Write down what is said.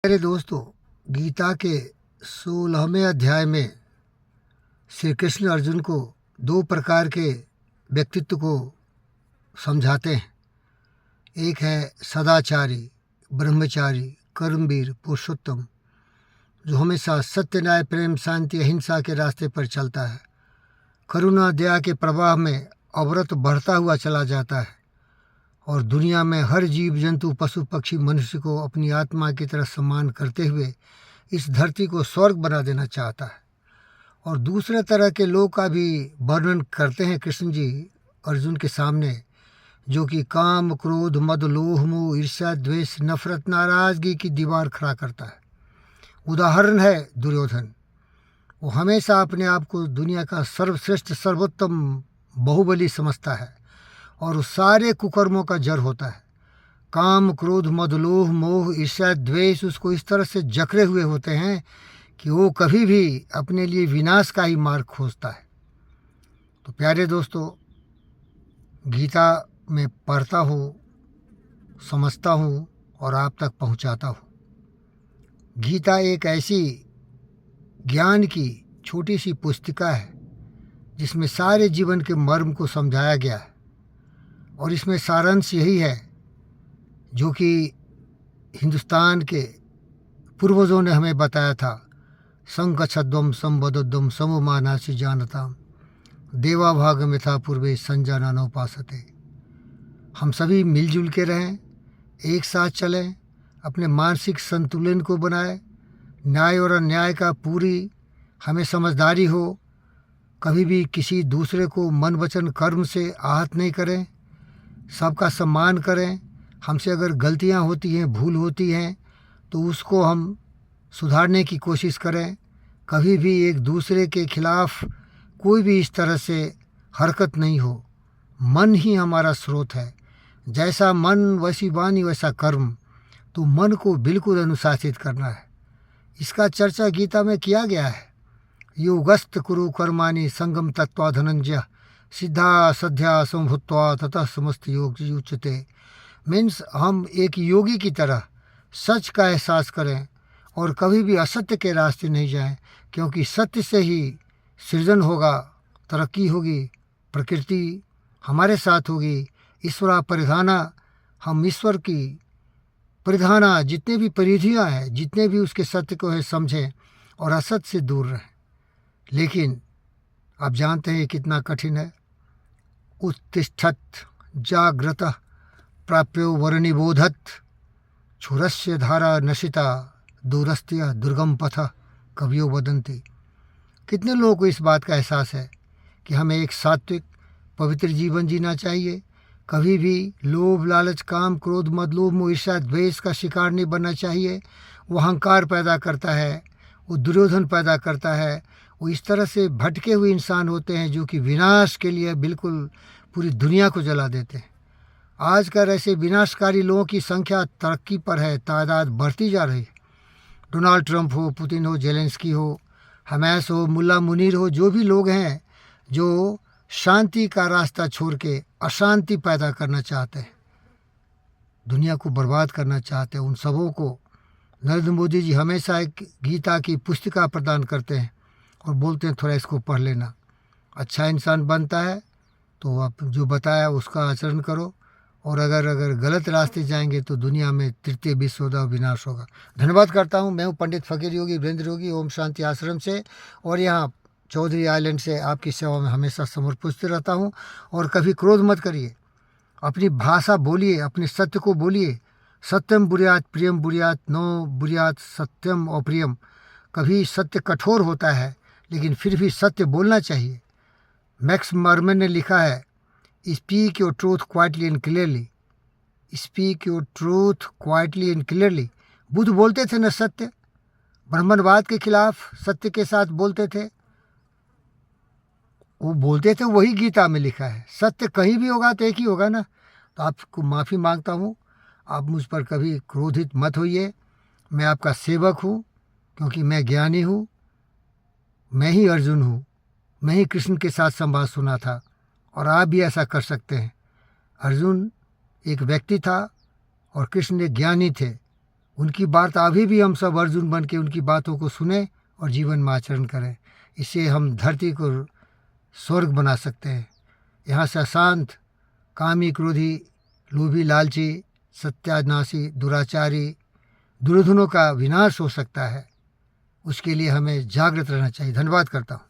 मेरे दोस्तों, गीता के 16वें अध्याय में श्री कृष्ण अर्जुन को दो प्रकार के व्यक्तित्व को समझाते हैं। एक है सदाचारी, ब्रह्मचारी, कर्मवीर, पुरुषोत्तम, जो हमेशा सत्य, न्याय, प्रेम, शांति, अहिंसा के रास्ते पर चलता है। करुणा, दया के प्रवाह में अविरत बढ़ता हुआ चला जाता है और दुनिया में हर जीव जंतु, पशु पक्षी, मनुष्य को अपनी आत्मा की तरह सम्मान करते हुए इस धरती को स्वर्ग बना देना चाहता है। और दूसरे तरह के लोग का भी वर्णन करते हैं कृष्ण जी अर्जुन के सामने, जो कि काम, क्रोध, मद, लोभ, मोह, ईर्ष्या, द्वेष, नफरत, नाराजगी की दीवार खड़ा करता है। उदाहरण है दुर्योधन। वो हमेशा अपने आप को दुनिया का सर्वश्रेष्ठ, सर्वोत्तम बाहुबली समझता है और उस सारे कुकर्मों का जड़ होता है। काम, क्रोध, मद, लोभ, मोह, ईर्ष्या, द्वेष उसको इस तरह से जकड़े हुए होते हैं कि वो कभी भी अपने लिए विनाश का ही मार्ग खोजता है। तो प्यारे दोस्तों, गीता में पढ़ता हूँ, समझता हूँ और आप तक पहुँचाता हूँ। गीता एक ऐसी ज्ञान की छोटी सी पुस्तिका है जिसमें सारे जीवन के मर्म को समझाया गया है। और इसमें सारांश यही है जो कि हिंदुस्तान के पूर्वजों ने हमें बताया था। संगच्छध्वम संवदध्वम सममानासि जानताम देवा भाग में था पूर्वे संजाना नोपासते। हम सभी मिलजुल के रहें, एक साथ चलें, अपने मानसिक संतुलन को बनाएं, न्याय और अन्याय का पूरी हमें समझदारी हो, कभी भी किसी दूसरे को मन वचन कर्म से आहत नहीं करें, सबका सम्मान करें। हमसे अगर गलतियां होती हैं, भूल होती हैं, तो उसको हम सुधारने की कोशिश करें। कभी भी एक दूसरे के खिलाफ कोई भी इस तरह से हरकत नहीं हो। मन ही हमारा स्रोत है। जैसा मन वैसी वाणी वैसा कर्म। तो मन को बिल्कुल अनुशासित करना है। इसका चर्चा गीता में किया गया है। योगस्त कुरु कर्माणि संगम तत्वा धनंजय सिद्धा सध्या संभूत्वा ततः समस्त योग युच्यते। मीन्स हम एक योगी की तरह सच का एहसास करें और कभी भी असत्य के रास्ते नहीं जाएं, क्योंकि सत्य से ही सृजन होगा, तरक्की होगी, प्रकृति हमारे साथ होगी। ईश्वरा परिधाना, हम ईश्वर की परिधाना, जितने भी परिधियाँ हैं, जितने भी उसके सत्य को है समझें और असत्य से दूर रहें। लेकिन आप जानते हैं कितना कठिन है। उत्तिष्ठत जाग्रतः प्राप्यो वरनिबोधत क्षुरस्य धारा नशिता दूरस्त्य दुर्गम पथ कवियो वदन्ति। कितने लोगों को इस बात का एहसास है कि हमें एक सात्विक पवित्र जीवन जीना चाहिए। कभी भी लोभ, लालच, काम, क्रोध, मद, लोभ, मोह, ईर्ष्या, द्वेष का शिकार नहीं बनना चाहिए। वो अहंकार पैदा करता है, वो दुर्योधन पैदा करता है। वो इस तरह से भटके हुए इंसान होते हैं जो कि विनाश के लिए बिल्कुल पूरी दुनिया को जला देते हैं। आजकल ऐसे विनाशकारी लोगों की संख्या तरक्की पर है, तादाद बढ़ती जा रही है। डोनाल्ड ट्रंप हो, पुतिन हो, जेलेंस्की हो, हमास हो, मुल्ला मुनीर हो, जो भी लोग हैं जो शांति का रास्ता छोड़ के अशांति पैदा करना चाहते हैं, दुनिया को बर्बाद करना चाहते हैं, उन सबों को नरेंद्र मोदी जी हमेशा एक गीता की पुस्तिका प्रदान करते हैं और बोलते हैं थोड़ा इसको पढ़ लेना। अच्छा इंसान बनता है तो आप जो बताया उसका आचरण करो, और अगर गलत रास्ते जाएंगे तो दुनिया में तृतीय विश्व युद्ध विनाश होगा। धन्यवाद करता हूँ। मैं हूँ पंडित फकीर योगी वीरेंद्र योगी, ओम शांति आश्रम से, और यहाँ चौधरी आइलैंड से आपकी सेवा में हमेशा समर्पित रहता हूँ। और कभी क्रोध मत करिए, अपनी भाषा बोलिए, अपने सत्य को बोलिए। सत्यम बुर्यात प्रियम बुर्यात नो बुर्यात सत्यम अप्रियम। कभी सत्य कठोर होता है, लेकिन फिर भी सत्य बोलना चाहिए। मैक्स मर्मन ने लिखा है, speak your truth quietly and clearly. Speak your truth quietly and clearly. Buddha बोलते थे न सत्य, ब्राह्मणवाद के खिलाफ सत्य के साथ बोलते थे। वो बोलते थे, वही गीता में लिखा है। सत्य कहीं भी होगा तो एक ही होगा ना। तो आपको माफ़ी मांगता हूँ, आप मुझ पर कभी क्रोधित मत होइए। मैं आपका सेवक हूँ, क्योंकि मैं ज्ञानी हूँ। मैं ही अर्जुन हूँ, मैं ही कृष्ण के साथ संवाद सुना था, और आप भी ऐसा कर सकते हैं। अर्जुन एक व्यक्ति था और कृष्ण एक ज्ञानी थे। उनकी वार्ता अभी भी हम सब अर्जुन बन के उनकी बातों को सुने और जीवन में आचरण करें। इससे हम धरती को स्वर्ग बना सकते हैं। यहाँ से अशांत, कामी, क्रोधी, लोभी, लालची, सत्यानाशी, दुराचारी, दुर्योधनों का विनाश हो सकता है। उसके लिए हमें जागृत रहना चाहिए। धन्यवाद करता हूँ।